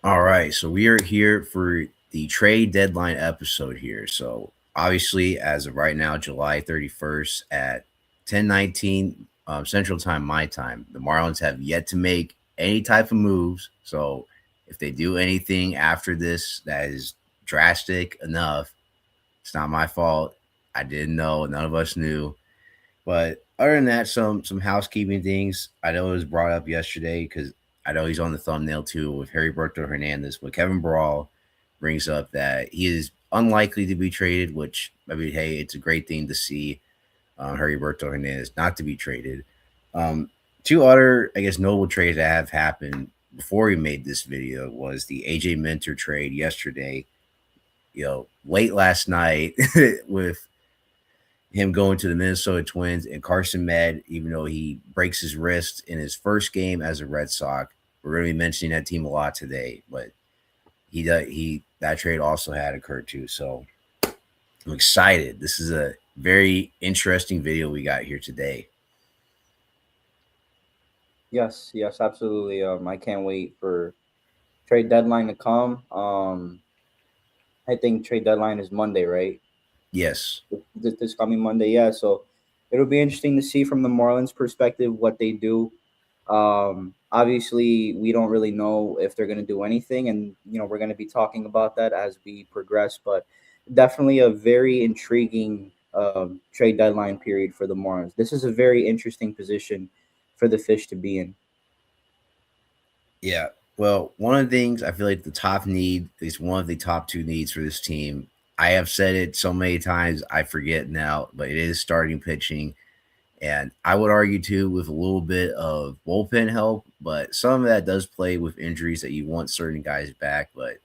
All right, so we are here for the trade deadline episode here. So obviously, as of right now, July 31st at 10:19 Central Time, my time, the Marlins have yet to make any type of moves. So if they do anything after this that is drastic enough, it's not my fault. I didn't know. None of us knew. But other than that, some housekeeping things. I know it was brought up yesterday because I know he's on the thumbnail too with Heriberto Hernandez. But Kevin Brawl brings up that he is unlikely to be traded, which I mean, hey, it's a great thing to see Heriberto Hernandez not to be traded. Um, Two other, I guess, notable trades that have happened before we made this video was the AJ Minter trade yesterday. Late last night with him going to the Minnesota Twins and Carson Med, even though he breaks his wrist in his first game as a Red Sox. We're going to be mentioning that team a lot today, but he that trade also had occurred too. So I'm excited. This is a very interesting video we got here today. Yes, absolutely. I can't wait for trade deadline to come. I think trade deadline is Monday, right? Yes. This coming Monday, yeah. So it'll be interesting to see from the Marlins' perspective what they do. Obviously, we don't really know if they're going to do anything, and we're going to be talking about that as we progress. But definitely a very intriguing trade deadline period for the Marlins. This is a very interesting position for the Fish to be in. Yeah. Well, one of the things I feel like the top need is one of the top two needs for this team. I have said it so many times, I forget now, but it is starting pitching. And I would argue too with a little bit of bullpen help, but some of that does play with injuries that you want certain guys back. But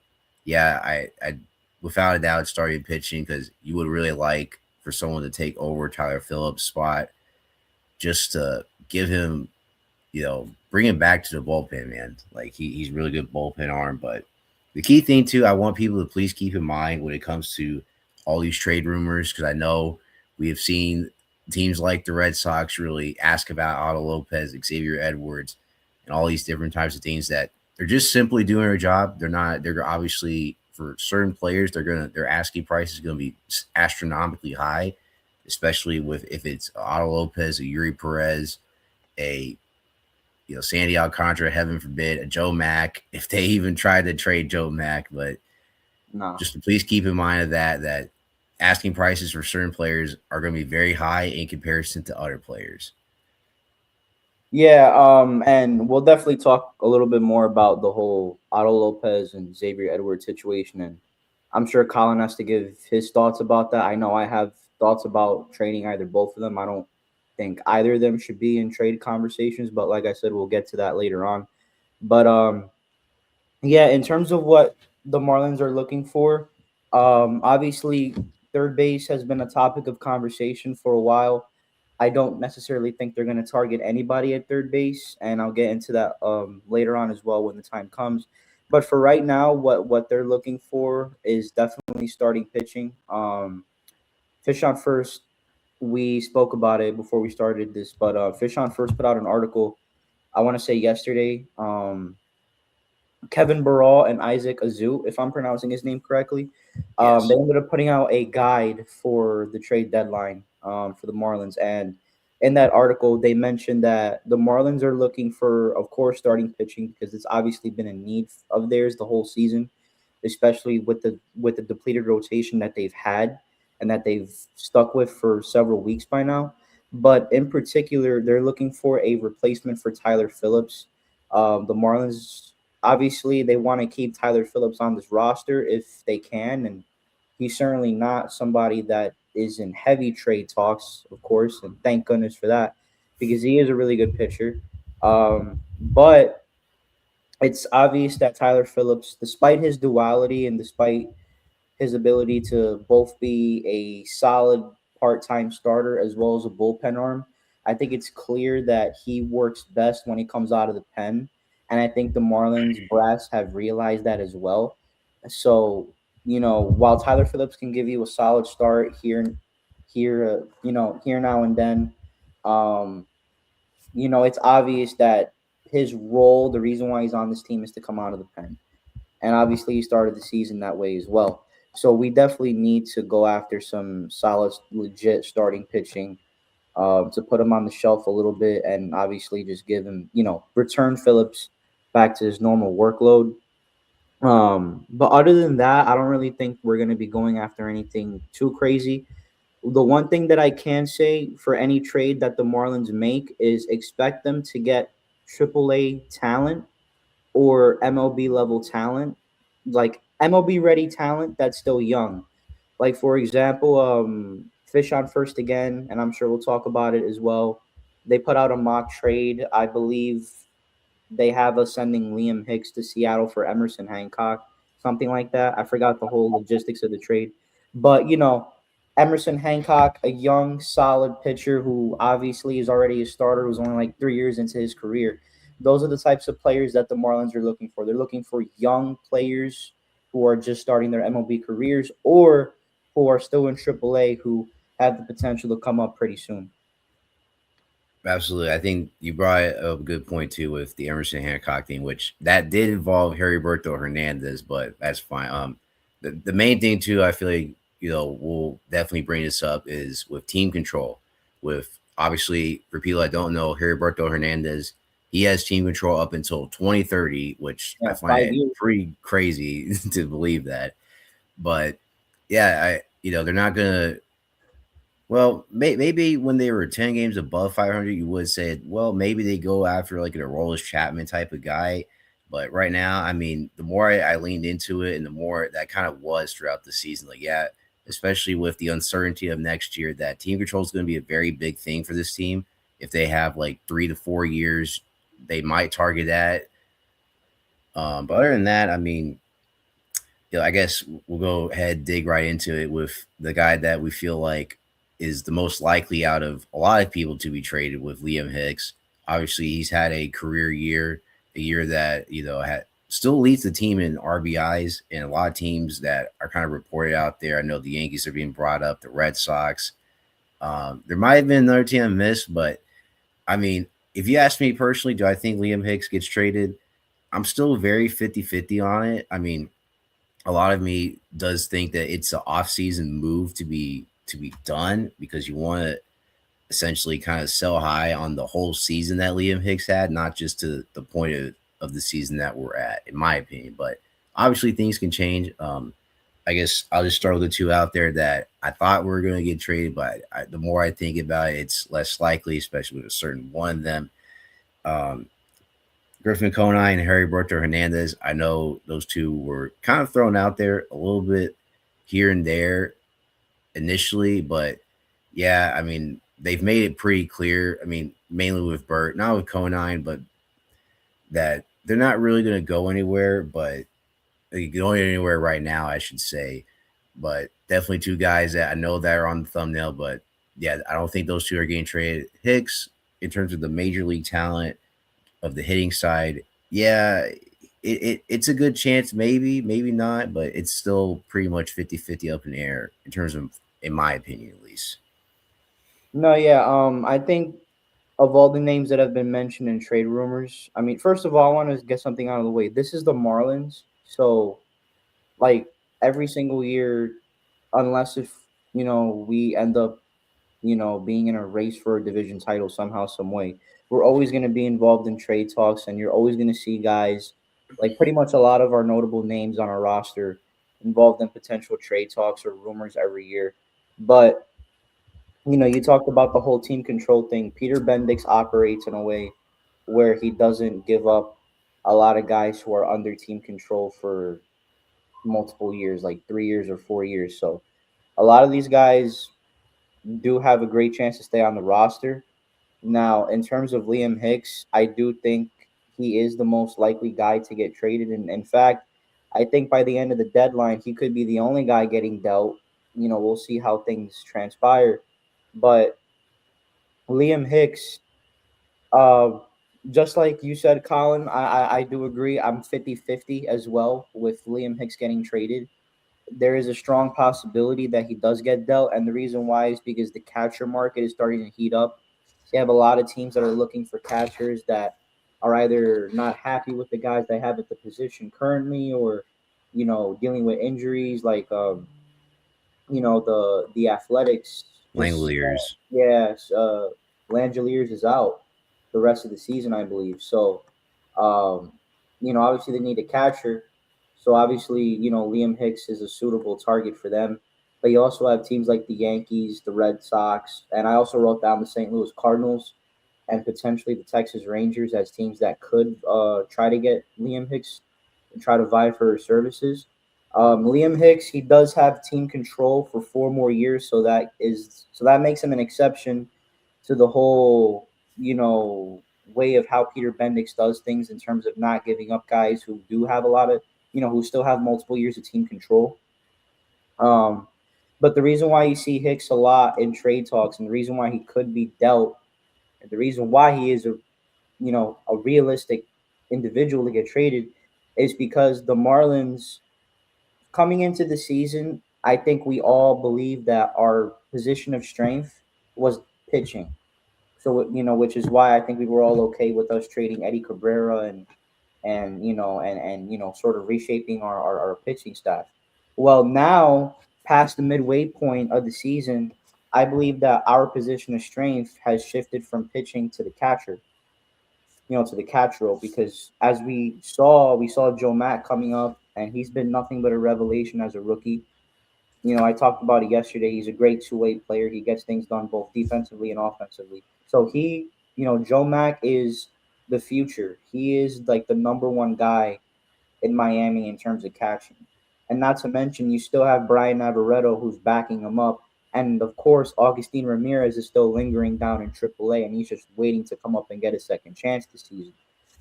yeah, I without a doubt started pitching because you would really like for someone to take over Tyler Phillips' spot just to give him, bring him back to the bullpen, man. Like he's really good bullpen arm. But the key thing too, I want people to please keep in mind when it comes to all these trade rumors, because I know we have seen teams like the Red Sox really ask about Otto Lopez, Xavier Edwards, and all these different types of things that they're just simply doing their job. They're not. They're obviously for certain players, their asking price is gonna be astronomically high, especially with if it's Otto Lopez, a Yuri Perez, a Sandy Alcantara, heaven forbid, a Joe Mack, if they even tried to trade Joe Mack. But No. just to please keep in mind of that asking prices for certain players are going to be very high in comparison to other players. Yeah, and we'll definitely talk a little bit more about the whole Otto Lopez and Xavier Edwards situation, and I'm sure Colin has to give his thoughts about that. I know I have thoughts about trading either both of them. I don't think either of them should be in trade conversations, but like I said, we'll get to that later on. But yeah, in terms of what the Marlins are looking for, obviously third base has been a topic of conversation for a while. I don't necessarily think they're going to target anybody at third base, and I'll get into that later on as well when the time comes. But for right now, what they're looking for is definitely starting pitching. Fish on First, we spoke about it before we started this, but Fish on First put out an article. I want to say yesterday. Kevin Burrell and Isaac Azu, if I'm pronouncing his name correctly. They Yes. ended up putting out a guide for the trade deadline for the Marlins. And in that article, they mentioned that the Marlins are looking for, of course, starting pitching because it's obviously been a need of theirs the whole season, especially with the depleted rotation that they've had and that they've stuck with for several weeks by now. But in particular, they're looking for a replacement for Tyler Phillips. The Marlins obviously they want to keep Tyler Phillips on this roster if they can, and he's certainly not somebody that is in heavy trade talks, of course, and thank goodness for that because he is a really good pitcher. But it's obvious that Tyler Phillips, despite his duality and despite his ability to both be a solid part-time starter as well as a bullpen arm, I think it's clear that he works best when he comes out of the pen, and I think the Marlins brass have realized that as well. So, while Tyler Phillips can give you a solid start here now and then, um, it's obvious that his role, the reason why he's on this team, is to come out of the pen. and obviously he started the season that way as well. So we definitely need to go after some solid, legit starting pitching, to put him on the shelf a little bit, and obviously just give him, return Phillips back to his normal workload. But other than that, I don't really think we're going to be going after anything too crazy. The one thing that I can say for any trade that the Marlins make is expect them to get AAA talent or MLB level talent, like MLB ready talent that's still young. Like for example, Fish on First again, and I'm sure we'll talk about it as well. They put out a mock trade, I believe they have us sending Liam Hicks to Seattle for Emerson Hancock, something like that. I forgot the whole logistics of the trade, but Emerson Hancock, a young, solid pitcher who obviously is already a starter, who's only like 3 years into his career. Those are the types of players that the Marlins are looking for. They're looking for young players who are just starting their MLB careers or who are still in AAA who have the potential to come up pretty soon. Absolutely. I think you brought a good point too with the Emerson Hancock thing, which that did involve Heriberto Hernandez, but that's fine. The main thing too, I feel like, we'll definitely bring this up is with team control. With obviously, for people that don't know, Heriberto Hernandez, he has team control up until 2030, which I Yeah, find five it years. pretty crazy to believe that. But yeah, they're not gonna, well, maybe when they were 10 games above 500, you would say, well, maybe they go after like an Aroldis Chapman type of guy. But right now, I mean, the more I leaned into it and the more that kind of was throughout the season, like, yeah, especially with the uncertainty of next year, that team control is going to be a very big thing for this team. If they have like 3 to 4 years, they might target that. But other than that, I mean, I guess we'll go ahead dig right into it with the guy that we feel like is the most likely out of a lot of people to be traded with Liam Hicks. Obviously, he's had a career year, a year that had still leads the team in RBIs, and a lot of teams that are kind of reported out there. I know the Yankees are being brought up, the Red Sox. There might have been another team I missed, but I mean, if you ask me personally, do I think Liam Hicks gets traded? I'm still very 50-50 on it. I mean, a lot of me does think that it's an off-season move to be done because you want to essentially kind of sell high on the whole season that Liam Hicks had, not just to the point of the season that we're at, in my opinion. But obviously, things can change. I guess I'll just throw the two out there that I thought we were going to get traded, but the more I think about it, it's less likely, especially with a certain one of them. Um, Griffin Conine and Heriberto Hernandez. I know those two were kind of thrown out there a little bit here and there initially, but yeah, I mean, they've made it pretty clear. I mean, mainly with Burt, not with Conine, but that they're not really going to go anywhere, but they're going anywhere right now, I should say. But definitely two guys that I know that are on the thumbnail, but yeah, I don't think those two are getting traded. Hicks, in terms of the major league talent, of the hitting side, yeah, it's a good chance, maybe not, but it's still pretty much 50-50 up in the air in terms of, in my opinion, at least. No, yeah. I think of all the names that have been mentioned in trade rumors, I mean, first of all, I want to get something out of the way. This is the Marlins, so like every single year, unless if we end up being in a race for a division title somehow, some way, we're always going to be involved in trade talks, and you're always going to see guys like pretty much a lot of our notable names on our roster involved in potential trade talks or rumors every year. But you talked about the whole team control thing. Peter Bendix operates in a way where he doesn't give up a lot of guys who are under team control for multiple years, like 3 years or 4 years. So a lot of these guys do have a great chance to stay on the roster. Now, in terms of Liam Hicks, I do think he is the most likely guy to get traded. And in fact, I think by the end of the deadline, he could be the only guy getting dealt. We'll see how things transpire. But Liam Hicks, uh, just like you said, Colin, I do agree. I'm 50-50 as well with Liam Hicks getting traded. There is a strong possibility that he does get dealt. And the reason why is because the catcher market is starting to heat up. So you have a lot of teams that are looking for catchers that are either not happy with the guys they have at the position currently, or dealing with injuries like the Athletics just Langoliers. yes, Langeliers is out the rest of the season, I believe. So, um, obviously they need a catcher. So obviously, Liam Hicks is a suitable target for them. But you also have teams like the Yankees, the Red Sox, and I also wrote down the St. Louis Cardinals and potentially the Texas Rangers as teams that could try to get Liam Hicks and try to vie for his services. Liam Hicks, he does have team control for 4 more years, so that makes him an exception to the whole way of how Peter Bendix does things in terms of not giving up guys who do have a lot of who still have multiple years of team control. Um, but the reason why you see Hicks a lot in trade talks, and the reason why he could be dealt, and the reason why he is a realistic individual to get traded, is because the Marlins coming into the season, I think we all believe that our position of strength was pitching. So which is why I think we were all okay with us trading Eddie Cabrera and sort of reshaping our pitching staff. Well, now past the midway point of the season, I believe that our position of strength has shifted from pitching to the catcher. To the catch role, because as we saw Joe Mack coming up, and he's been nothing but a revelation as a rookie. I talked about it yesterday. He's a great two-way player. He gets things done both defensively and offensively. So Joe Mack is the future. He is like the number one guy in Miami in terms of catching. And not to mention, you still have Brian Navarreto who's backing him up. And of course, Augustine Ramirez is still lingering down in AAA, and he's just waiting to come up and get a second chance this season.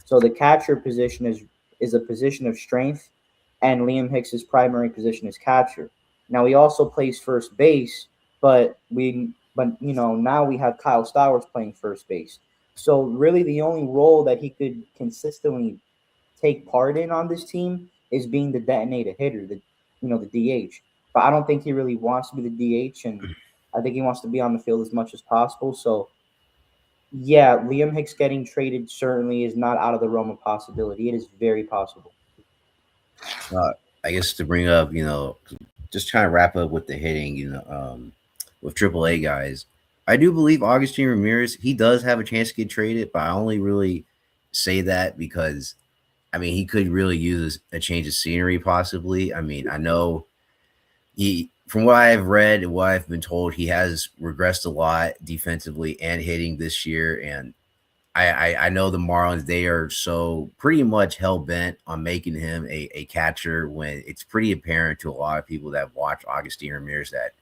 So the catcher position is a position of strength, and Liam Hicks's primary position is catcher. Now he also plays first base, but now we have Kyle Stowers playing first base. So really, the only role that he could consistently take part in on this team is being the detonator hitter, the DH. But I don't think he really wants to be the DH, and I think he wants to be on the field as much as possible. So yeah, Liam Hicks getting traded certainly is not out of the realm of possibility. It is very possible. Uh, I guess to bring up, just trying to wrap up with the hitting, with AAA guys. I do believe Augustine Ramirez, he does have a chance to get traded, but I only really say that because, I mean, he could really use a change of scenery possibly. I mean, I know from what I've read and what I've been told, he has regressed a lot defensively and hitting this year. And I know the Marlins, they are so pretty much hell bent on making him a catcher when it's pretty apparent to a lot of people that watch Augustine Ramirez that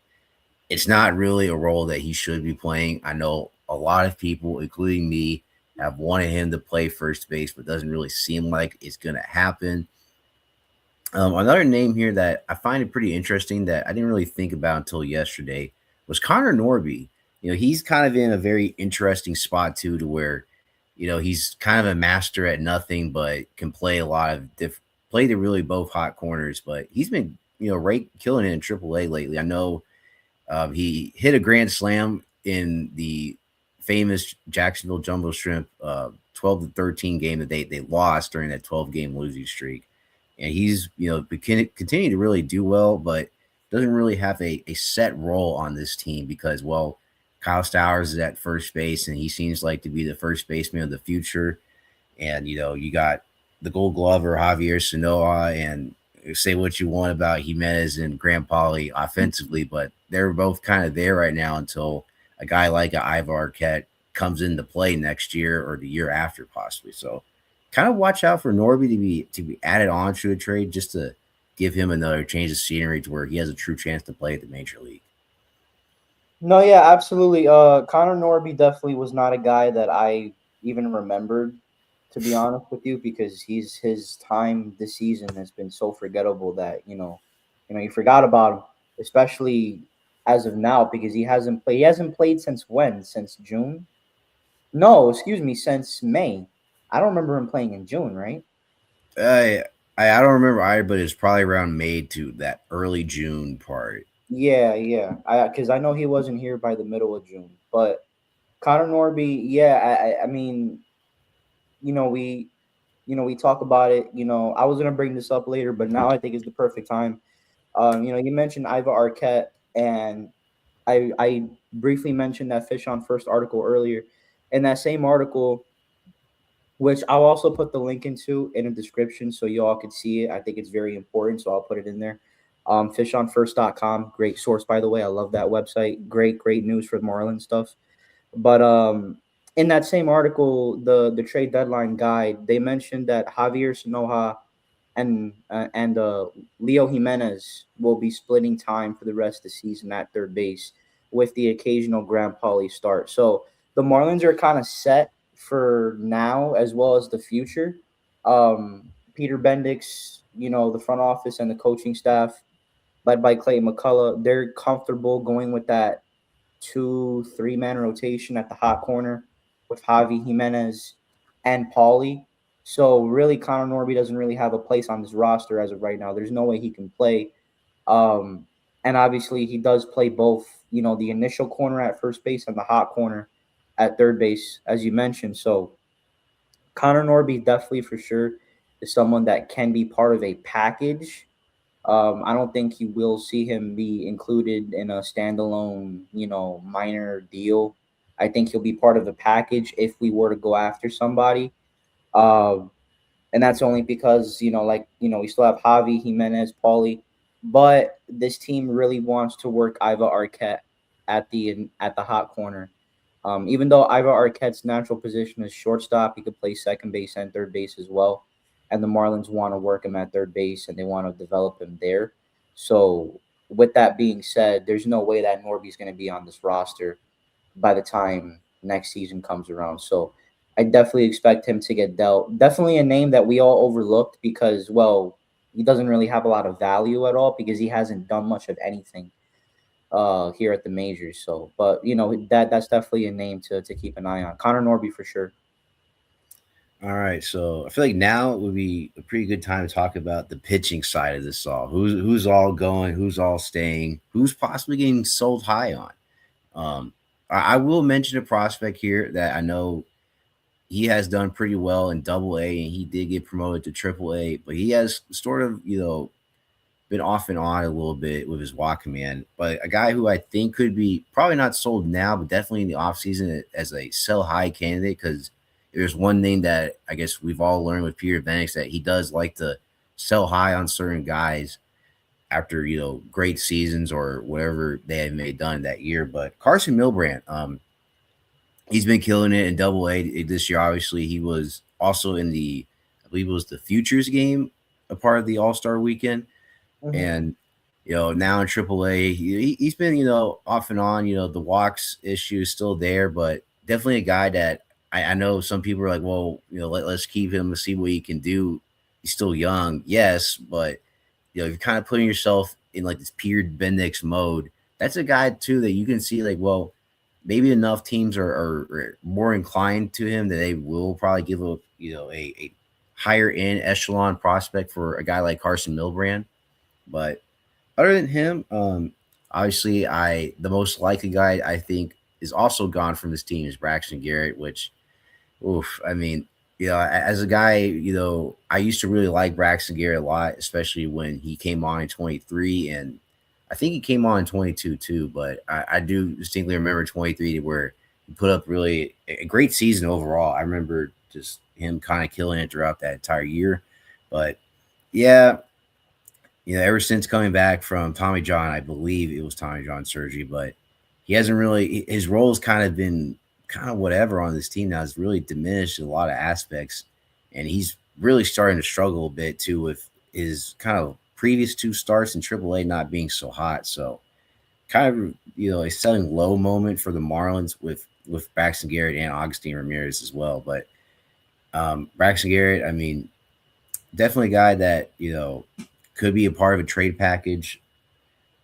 it's not really a role that he should be playing. I know a lot of people, including me, have wanted him to play first base, but doesn't really seem like it's going to happen. Another name here that I find it pretty interesting that I didn't really think about until yesterday was Connor Norby. He's kind of in a very interesting spot too, to where, he's kind of a master at nothing, but can play a lot of play the really both hot corners. But he's been, right killing it in AAA lately. I know he hit a grand slam in the famous Jacksonville Jumbo Shrimp 12-13 game that they lost during that 12-game losing streak. And he's, continuing to really do well, but doesn't really have a set role on this team because, well, Kyle Stowers is at first base, and he seems like to be the first baseman of the future. And, you got the Gold Glover, Javier Sanoa, and say what you want about Jimenez and Grant Pauly offensively, but they're both kind of there right now until a guy like a Ivar Arquette comes into play next year or the year after, possibly. So, kind of watch out for Norby to be added on to a trade just to give him another change of scenery to where he has a true chance to play at the major league. No, yeah, absolutely. Connor Norby definitely was not a guy that I even remembered, to be honest with you, because his time this season has been so forgettable that you forgot about him, especially as of now because he hasn't played. He hasn't played since when? Since June? No, excuse me, since May. I don't remember him playing in June, right? I don't remember either, but it's probably around May to that early June part. Yeah, yeah. Because I know he wasn't here by the middle of June, but Connor Norby, yeah, I mean, you know, we talk about it. I was gonna bring this up later, but now I think is the perfect time. You mentioned Iva Arquette, and I briefly mentioned that Fish on First article earlier. In that same article, which I'll also put the link into in the description so you all could see it. I think it's very important, so I'll put it in there. Fishonfirst.com, great source by the way. I love that website. Great news for the Marlins stuff. But in that same article, the trade deadline guide, they mentioned that Javier Sanoja and Leo Jimenez will be splitting time for the rest of the season at third base, with the occasional Grand Pauly start. So the Marlins are kind of set for now as well as the future. Peter Bendix, the front office and the coaching staff, led by Clay McCullough, they're comfortable going with that 2-3 man rotation at the hot corner with Javi Jimenez and Pauly. So really, Connor Norby doesn't really have a place on this roster as of right now. There's no way he can play. Um, and obviously, he does play both. The initial corner at first base and the hot corner at third base, as you mentioned. So Connor Norby definitely for sure is someone that can be part of a package. I don't think you will see him be included in a standalone, minor deal. I think he'll be part of the package if we were to go after somebody. Uh, and that's only because, we still have Javi, Jimenez, Pauly, but this team really wants to work Iva Arquette at the hot corner. Even though Iva Arquette's natural position is shortstop, he could play second base and third base as well. And the Marlins want to work him at third base and they want to develop him there. So, with that being said, there's no way that Norby's going to be on this roster by the time next season comes around. So, I definitely expect him to get dealt. Definitely a name that we all overlooked because, well, he doesn't really have a lot of value at all because he hasn't done much of anything here at the majors. So, but that's definitely a name to keep an eye on. Connor Norby for sure. All right, so I feel like now would be a pretty good time to talk about the pitching side of this all. Who's all going, who's all staying, who's possibly getting sold high on. I will mention a prospect here that I know he has done pretty well in Double A, and he did get promoted to Triple A, but he has sort of been off and on a little bit with his walk command. But a guy who I think could be probably not sold now, but definitely in the offseason as a sell high candidate, because there's one thing that I guess we've all learned with Peter Bendix, that he does like to sell high on certain guys after great seasons or whatever they had made done that year. But Carson Milbrand, he's been killing it in Double A this year. Obviously, he was also in I believe it was the Futures game, a part of the All Star weekend, Hmm. and now in AAA, he's been off and on. The walks issue is still there, but definitely a guy that I know some people are like, well, let's keep him to see what he can do. He's still young, yes, but you're kind of putting yourself in like this Peter Bendix mode. That's a guy too that you can see like, well, maybe enough teams are more inclined to him that they will probably give up a higher end echelon prospect for a guy like Carson Milbrand. But other than him, obviously, the most likely guy I think is also gone from this team is Braxton Garrett. Which, oof, I mean, as a guy, I used to really like Braxton Garrett a lot, especially when he came on in 23, and I think he came on in 22 too. But I do distinctly remember 23 where he put up really a great season overall. I remember just him kind of killing it throughout that entire year. But yeah, ever since coming back from Tommy John, I believe it was Tommy John surgery, but he hasn't really, his role has kind of been kind of whatever on this team now. It's really diminished in a lot of aspects. And he's really starting to struggle a bit too with his kind of previous two starts in AAA not being so hot. So kind of, a selling low moment for the Marlins with Braxton Garrett and Augustine Ramirez as well. But Braxton Garrett, I mean, definitely a guy that could be a part of a trade package.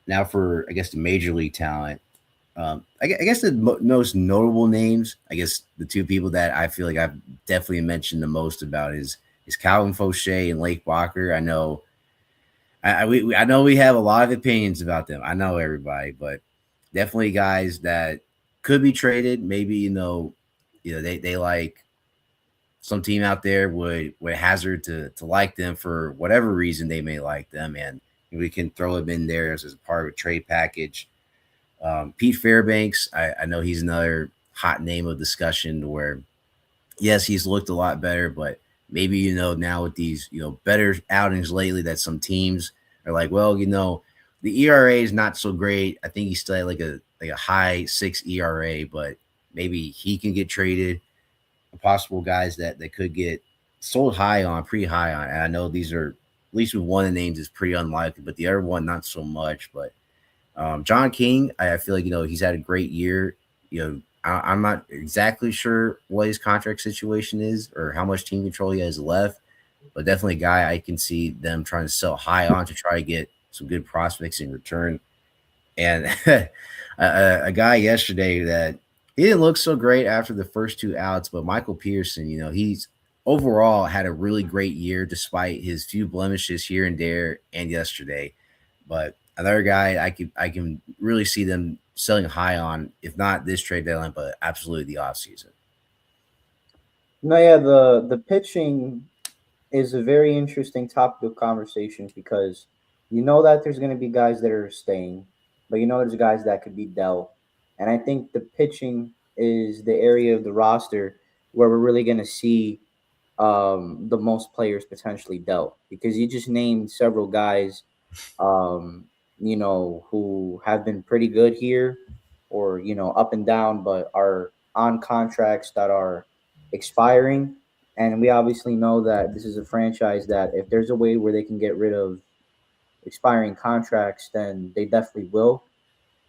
Now for I guess the major league talent, I guess the most notable names, I guess the two people that I feel like I've definitely mentioned the most about is Calvin Fauché and Lake Walker. I know I know we have a lot of opinions about them. I know everybody, but definitely guys that could be traded. Maybe they like some team out there would hazard to like them for whatever reason they may like them, and we can throw him in there as part of a trade package. Pete Fairbanks, I know he's another hot name of discussion where yes, he's looked a lot better, but maybe now with these better outings lately that some teams are like, well, the ERA is not so great. I think he's still at like a high 6 ERA, but maybe he can get traded. Possible guys that could get sold pretty high on. And I know these are at least with one of the names is pretty unlikely, but the other one not so much. But John King, I feel like he's had a great year. I'm not exactly sure what his contract situation is or how much team control he has left, but definitely a guy I can see them trying to sell high on to try to get some good prospects in return. And a guy yesterday that he didn't look so great after the first two outs, but Michael Peterson, he's overall had a really great year despite his few blemishes here and there and yesterday. But another guy I can really see them selling high on, if not this trade deadline, but absolutely the offseason. No, yeah, the pitching is a very interesting topic of conversation because you know that there's going to be guys that are staying, but you know there's guys that could be dealt. And I think the pitching is the area of the roster where we're really going to see the most players potentially dealt because you just named several guys, um, who have been pretty good here or, up and down, but are on contracts that are expiring. And we obviously know that this is a franchise that if there's a way where they can get rid of expiring contracts, then they definitely will.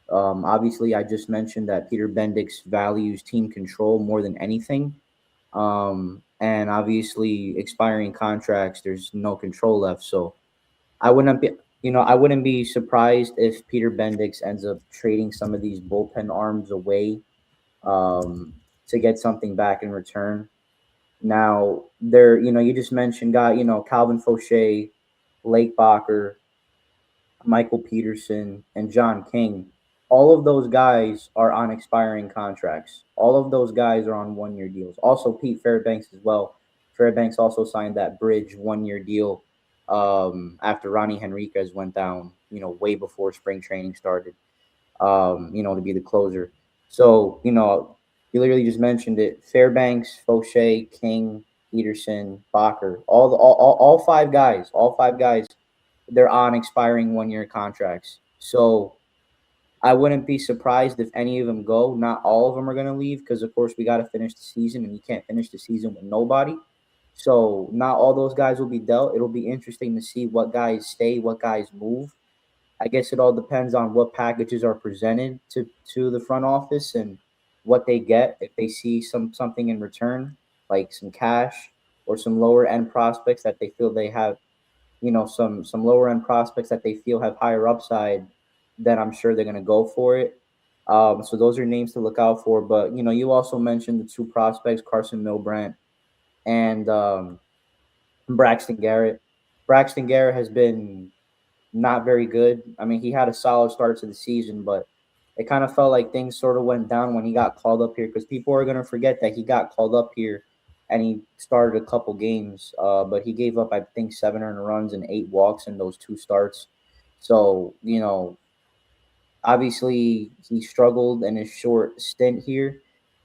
Obviously, I just mentioned that Peter Bendix values team control more than anything. And obviously, expiring contracts, there's no control left. So I wouldn't be surprised if Peter Bendix ends up trading some of these bullpen arms away um, to get something back in return. Now, you just mentioned Calvin Fauché, Lake Bacher, Michael Peterson, and John King. All of those guys are on expiring contracts. All of those guys are on 1 year deals. Also, Pete Fairbanks as well. Fairbanks also signed that bridge 1 year deal after Ronnie Henriquez went down, way before spring training started, to be the closer. So, you literally just mentioned it. Fairbanks, Fauché, King, Peterson, Bacher, all five guys, they're on expiring 1 year contracts. So I wouldn't be surprised if any of them go. Not all of them are going to leave because, of course, we got to finish the season, and you can't finish the season with nobody. So not all those guys will be dealt. It'll be interesting to see what guys stay, what guys move. I guess it all depends on what packages are presented to the front office and what they get. If they see something in return, like some cash or some lower end prospects that they feel they have, some lower end prospects that they feel have higher upside, then I'm sure they're going to go for it. So those are names to look out for. But you also mentioned the two prospects, Carson Milbrandt and Braxton Garrett. Braxton Garrett has been not very good. I mean, he had a solid start to the season, but it kind of felt like things sort of went down when he got called up here because people are going to forget that he got called up here and he started a couple games, but he gave up, I think, 7 earned runs and 8 walks in those two starts. So, obviously he struggled in his short stint here.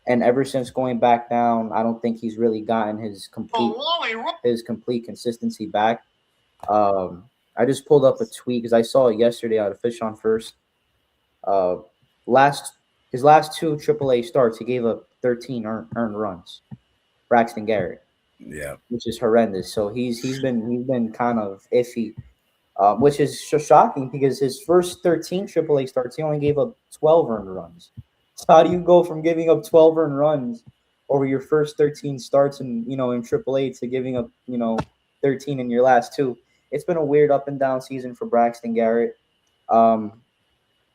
And ever since going back down, I don't think he's really gotten his complete consistency back. I just pulled up a tweet because I saw it yesterday out of Fish on First. Uh, last his last two AAA starts, he gave up 13 earned runs. Braxton Garrett, Yeah. which is horrendous. So he's been kind of iffy, which is shocking because his first 13 AAA starts, he only gave up 12 earned runs. So how do you go from giving up 12 earned runs over your first 13 starts in AAA to giving up 13 in your last two? It's been a weird up and down season for Braxton Garrett. Um,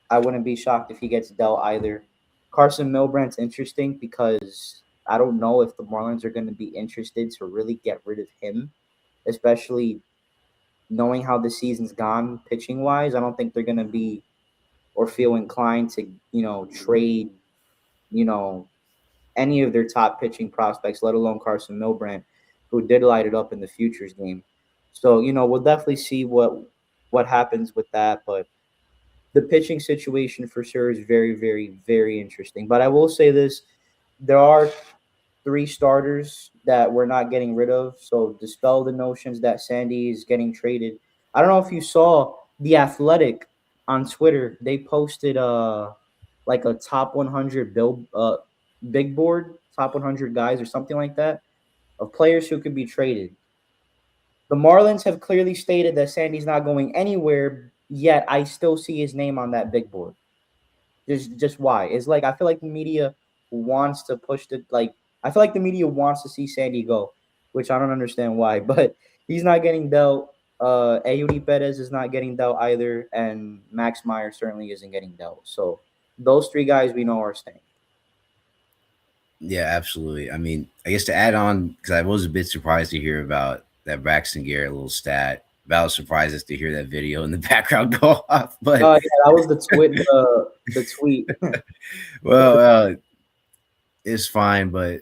I wouldn't be shocked if he gets dealt either. Carson Milbrandt's interesting because I don't know if the Marlins are going to be interested to really get rid of him, especially knowing how the season's gone pitching wise. I don't think they're going to be or feel inclined to trade you know any of their top pitching prospects, let alone Carson Milbrandt, who did light it up in the futures game. So we'll definitely see what happens with that, but the pitching situation for sure is very, very, very interesting. But I will say this: there are three starters that we're not getting rid of. So dispel the notions that Sandy is getting traded. I don't know if you saw the Athletic on Twitter. They posted like a top 100 big board, top 100 guys or something like that of players who could be traded. The Marlins have clearly stated that Sandy's not going anywhere, yet I still see his name on that big board. Just why? It's like I feel like the media wants to push the like I feel like the media wants to see Sandy go, which I don't understand why, but he's not getting dealt. Eury Perez is not getting dealt either, and Max Meyer certainly isn't getting dealt. So those three guys we know are staying. Yeah, absolutely. I mean, I guess to add on, because I was a bit surprised to hear about that Braxton Garrett little stat. About surprised us to hear that video in the background go off. But Oh yeah, that was the tweet. The tweet. well, it's fine. But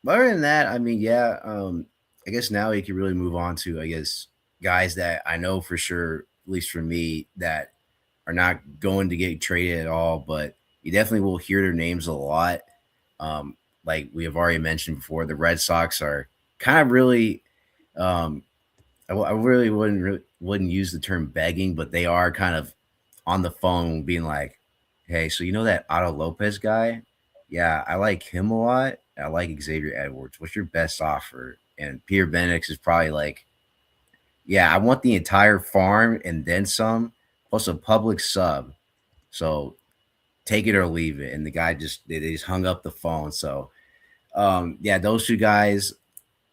other than that, I mean, yeah, I guess now we can really move on to, I guess, guys that I know for sure, at least for me, that are not going to get traded at all, but you definitely will hear their names a lot. Um, like we have already mentioned before, the Red Sox are kind of really, um, I really wouldn't use the term begging, but they are kind of on the phone being like, "Hey, so you know that Otto Lopez guy? Yeah, I like him a lot. I like Xavier Edwards. What's your best offer?" And Peter Bendix is probably like, "Yeah, I want the entire farm and then some, plus a public sub. So take it or leave it." And the guy they just hung up the phone. So yeah, those two guys.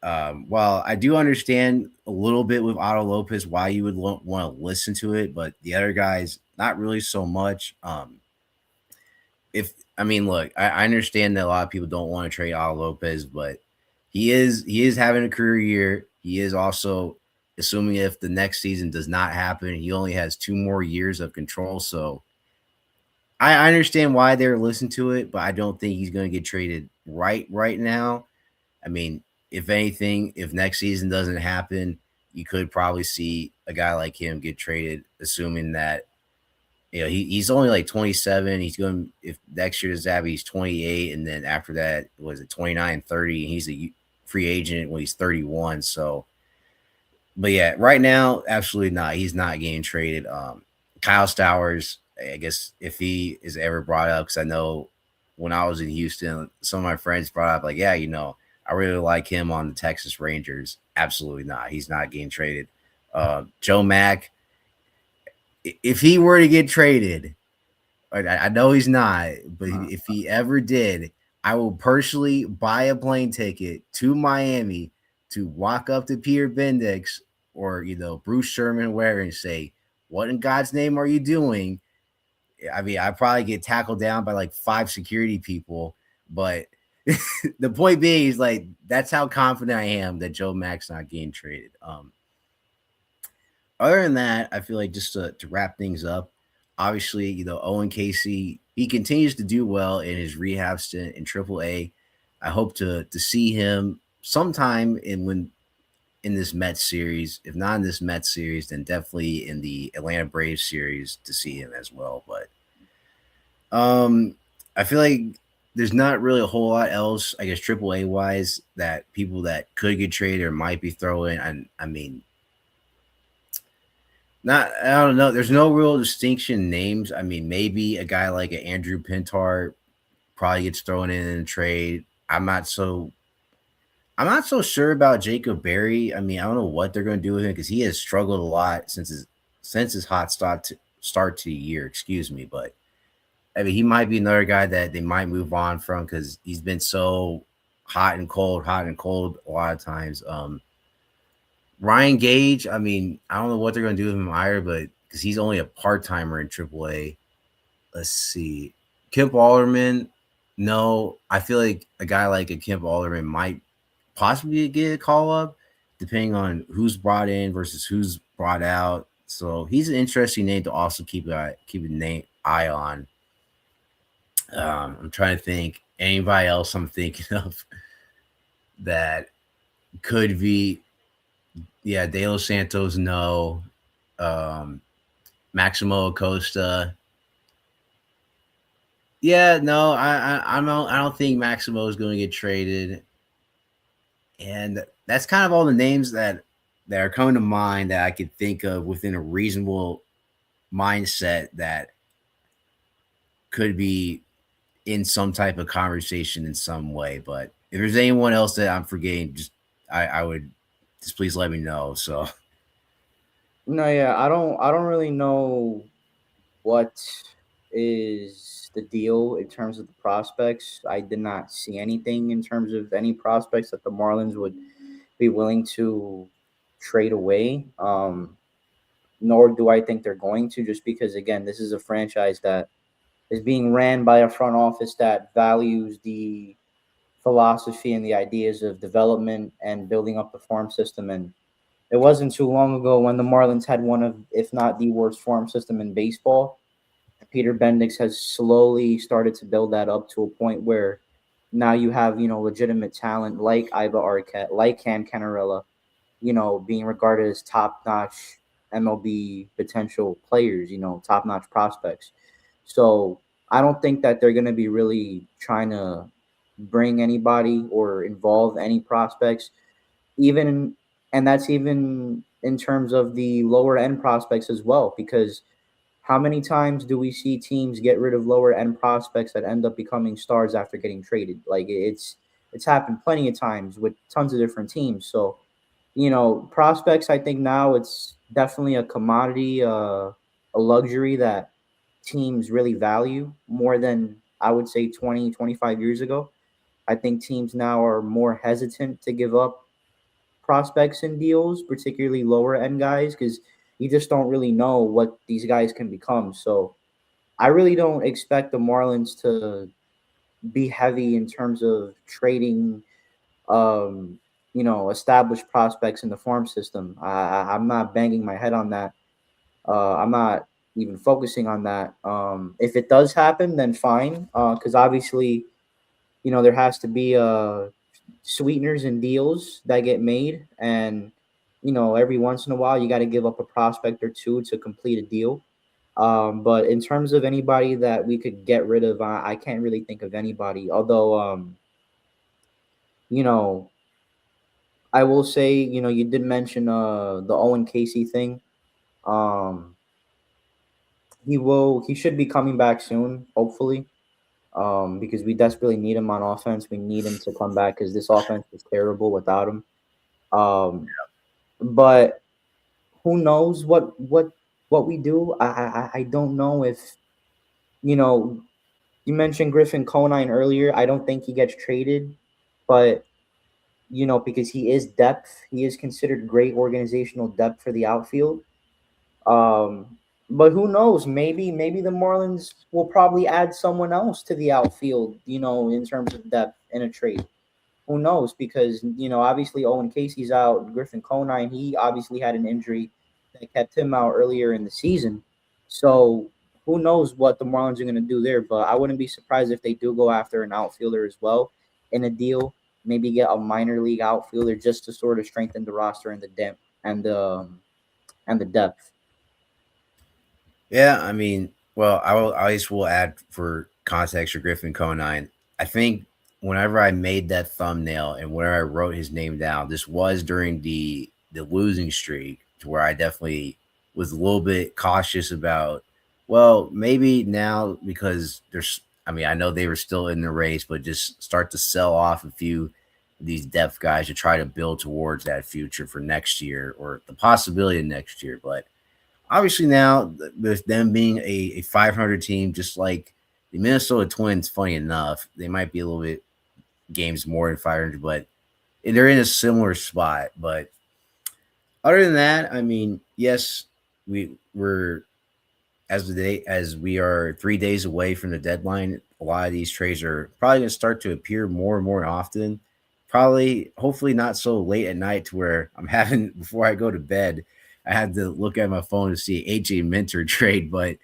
Well, I do understand a little bit with Otto Lopez why you would want to listen to it, but the other guys not really so much. If I mean, look, I understand that a lot of people don't want to trade Otto Lopez, but he is having a career year. He is also assuming if the next season does not happen, he only has 2 more years of control. So I understand why they're listening to it, but I don't think he's going to get traded right now. I mean, if anything, if next season doesn't happen, you could probably see a guy like him get traded, assuming that he's only like 27. He's going if next year is Zabby, he's 28, and then after that was it 29, 30, and he's a free agent when he's 31. So, but yeah, right now, absolutely not. He's not getting traded. Kyle Stowers, I guess if he is ever brought up, because I know when I was in Houston, some of my friends brought up like, yeah, I really like him on the Texas Rangers. Absolutely not. He's not getting traded. Joe Mack, if he were to get traded, I know he's not, but if he ever did, I will personally buy a plane ticket to Miami to walk up to Peter Bendix or Bruce Sherman, where and say, "What in God's name are you doing?" I mean, I probably get tackled down by like 5 security people, but the point being is like that's how confident I am that Joe Mack's not getting traded. Other than that, I feel like just to wrap things up, obviously, Owen Casey, he continues to do well in his rehab stint in AAA. I hope to see him sometime in this Mets series. If not in this Mets series, then definitely in the Atlanta Braves series to see him as well. But I feel like there's not really a whole lot else, I guess, AAA wise, that people that could get traded or might be throwing. I mean, not I don't know. There's no real distinction names. I mean, maybe a guy like an Andrew Pintar probably gets thrown in a trade. I'm not so sure about Jacob Berry. I mean, I don't know what they're going to do with him because he has struggled a lot since his hot start to the year. Excuse me, but I mean, he might be another guy that they might move on from because he's been so hot and cold a lot of times. Ryan Gage, I mean, I don't know what they're going to do with him either, but because he's only a part timer in AAA. Let's see. Kemp Alderman, no, I feel like a guy like a Kemp Alderman might possibly get a call up, depending on who's brought in versus who's brought out. So he's an interesting name to also keep an eye on. I'm trying to think. Anybody else I'm thinking of that could be, yeah, De Los Santos, no. Um, Maximo Acosta, yeah, no, I don't think Maximo is going to get traded, and that's kind of all the names that are coming to mind that I could think of within a reasonable mindset that could be in some type of conversation in some way. But if there's anyone else that I'm forgetting, just I would just please let me know. So No, yeah, I don't really know what is the deal in terms of the prospects. I did not see anything in terms of any prospects that the Marlins would be willing to trade away. Nor do I think they're going to, just because again, this is a franchise that is being ran by a front office that values the philosophy and the ideas of development and building up the farm system. And it wasn't too long ago when the Marlins had one of, if not the worst farm system in baseball. Peter Bendix has slowly started to build that up to a point where now you have, legitimate talent like Iva Arquette, like Cam Canarella, being regarded as top notch MLB potential players, top notch prospects. So I don't think that they're going to be really trying to bring anybody or involve any prospects, even, and that's even in terms of the lower end prospects as well, because how many times do we see teams get rid of lower end prospects that end up becoming stars after getting traded? Like it's happened plenty of times with tons of different teams. So, prospects, I think now it's definitely a commodity, a luxury that teams really value more than I would say 20, 25 years ago. I think teams now are more hesitant to give up prospects and deals, particularly lower end guys, because you just don't really know what these guys can become. So I really don't expect the Marlins to be heavy in terms of trading, um, established prospects in the farm system. I'm not banging my head on that. I'm not even focusing on that. If it does happen, then fine, because obviously, there has to be sweeteners and deals that get made, and every once in a while, you got to give up a prospect or two to complete a deal. But in terms of anybody that we could get rid of, I can't really think of anybody. Although, you know, I will say, you did mention the Owen Casey thing. Um, he should be coming back soon, hopefully. Because we desperately need him on offense. We need him to come back because this offense is terrible without him. Um, but who knows what we do? I don't know if you know. You mentioned Griffin Conine earlier. I don't think he gets traded, but because he is depth, he is considered great organizational depth for the outfield. Um, but who knows? Maybe the Marlins will probably add someone else to the outfield. In terms of depth in a trade. Who knows? Because obviously Owen Casey's out. Griffin Conine, he obviously had an injury that kept him out earlier in the season. So who knows what the Marlins are going to do there? But I wouldn't be surprised if they do go after an outfielder as well in a deal. Maybe get a minor league outfielder just to sort of strengthen the roster and the depth and the depth. yeah, I mean, well, I just will add for context for Griffin Conine. I think whenever I made that thumbnail and where I wrote his name down, this was during the losing streak, to where I definitely was a little bit cautious about. Well, maybe now because there's. I mean, I know they were still in the race, but just start to sell off a few of these depth guys to try to build towards that future for next year or the possibility of next year. But obviously now with them being a 500 team, just like the Minnesota Twins, funny enough, they might be a little bit games more than 500, but they're in a similar spot. But other than that, I mean, yes, we're as we are 3 days away from the deadline. A lot of these trades are probably going to start to appear more and more often. Probably, hopefully, not so late at night to where I'm having before I go to bed. I had to look at my phone to see AJ Minter trade, but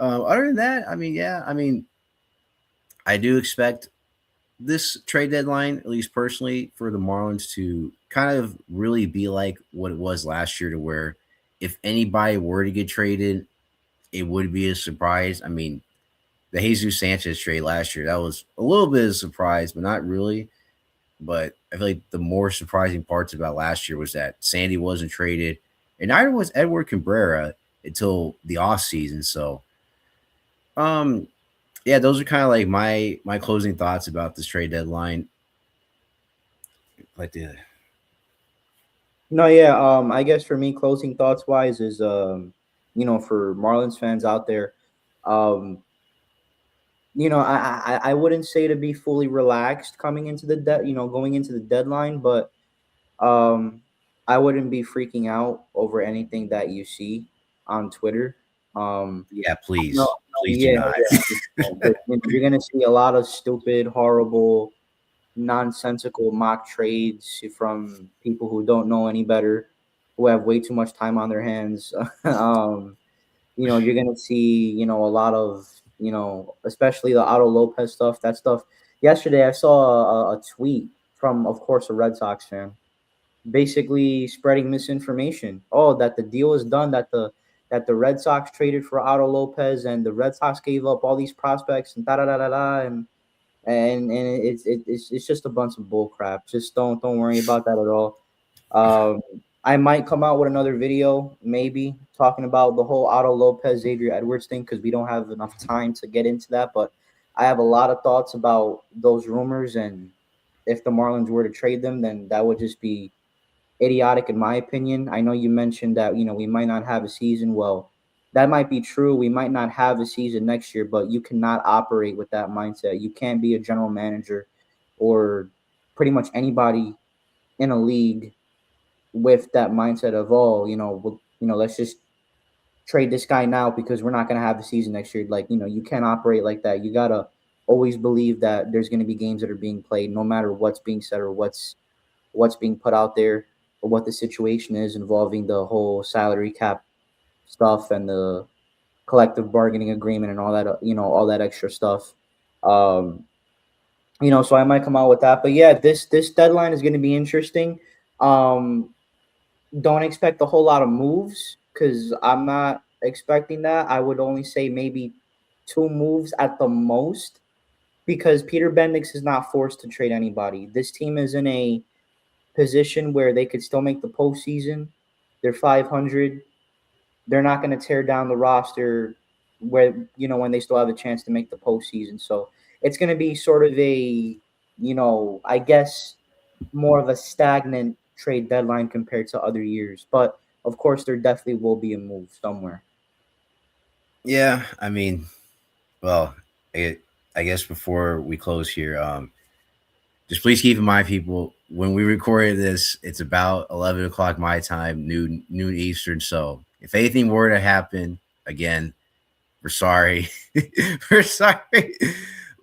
other than that, I mean, yeah, I mean, I do expect. this trade deadline, at least personally, for the Marlins to kind of really be like what it was last year, to where if anybody were to get traded, it would be a surprise. I mean, the Jesus Sanchez trade last year, that was a little bit of a surprise, but not really. But I feel like the more surprising parts about last year was that Sandy wasn't traded, and neither was Edward Cabrera until the off season. So, um, yeah, those are kind of like my closing thoughts about this trade deadline. Like the No, yeah. I guess for me, closing thoughts wise is for Marlins fans out there, um, I wouldn't say to be fully relaxed coming into going into the deadline, but um, I wouldn't be freaking out over anything that you see on Twitter. Um, yeah, no, please do yeah, not. yeah. You're gonna see a lot of stupid, horrible, nonsensical mock trades from people who don't know any better, who have way too much time on their hands. You're gonna see, a lot of, especially the Otto Lopez stuff. That stuff. Yesterday, I saw a tweet from, of course, a Red Sox fan, basically spreading misinformation. Oh, that the deal is done. That the Red Sox traded for Otto Lopez, and the Red Sox gave up all these prospects and da da da da da, and it's just a bunch of bull crap. Just don't worry about that at all. Um, I might come out with another video, maybe talking about the whole Otto Lopez Xavier Edwards thing, because we don't have enough time to get into that. But I have a lot of thoughts about those rumors, and if the Marlins were to trade them, then that would just be idiotic in my opinion. I know you mentioned that we might not have a season. Well, that might be true. We might not have a season next year, but you cannot operate with that mindset. You can't be a general manager or pretty much anybody in a league with that mindset of, oh, let's just trade this guy now because we're not going to have a season next year. Like, you can't operate like that. You got to always believe that there's going to be games that are being played no matter what's being said or what's being put out there, or what the situation is involving the whole salary cap stuff and the collective bargaining agreement and all that, all that extra stuff. Um, so I might come out with that. But yeah, this deadline is going to be interesting. Um, don't expect a whole lot of moves because I'm not expecting that. I would only say maybe two moves at the most, because Peter Bendix is not forced to trade anybody. This team is in a position where they could still make the postseason. They're 500. They're not going to tear down the roster where when they still have a chance to make the postseason. So it's going to be sort of a I guess more of a stagnant trade deadline compared to other years. But of course, there definitely will be a move somewhere. Yeah, I mean, well, it, I guess before we close here, just please keep in mind, people, when we recorded this, it's about 11 o'clock my time, noon Eastern. So if anything were to happen, again, we're sorry. We're sorry.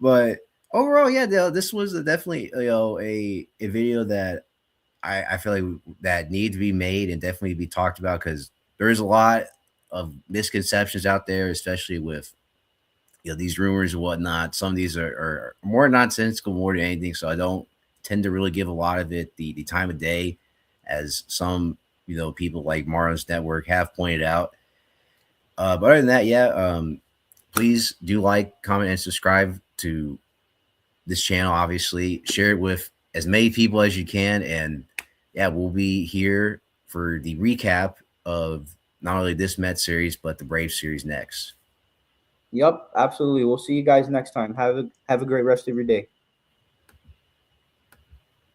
But overall, yeah, this was definitely a video that I feel like that need to be made and definitely be talked about, because there is a lot of misconceptions out there, especially with these rumors and whatnot. Some of these are more nonsensical more than anything, so I don't tend to really give a lot of it the time of day, as some people like Marlins Network have pointed out. But other than that, yeah, please do like, comment, and subscribe to this channel. Obviously, share it with as many people as you can, and yeah, we'll be here for the recap of not only this Mets series but the Braves series next. Yep, absolutely. We'll see you guys next time. Have a great rest of your day.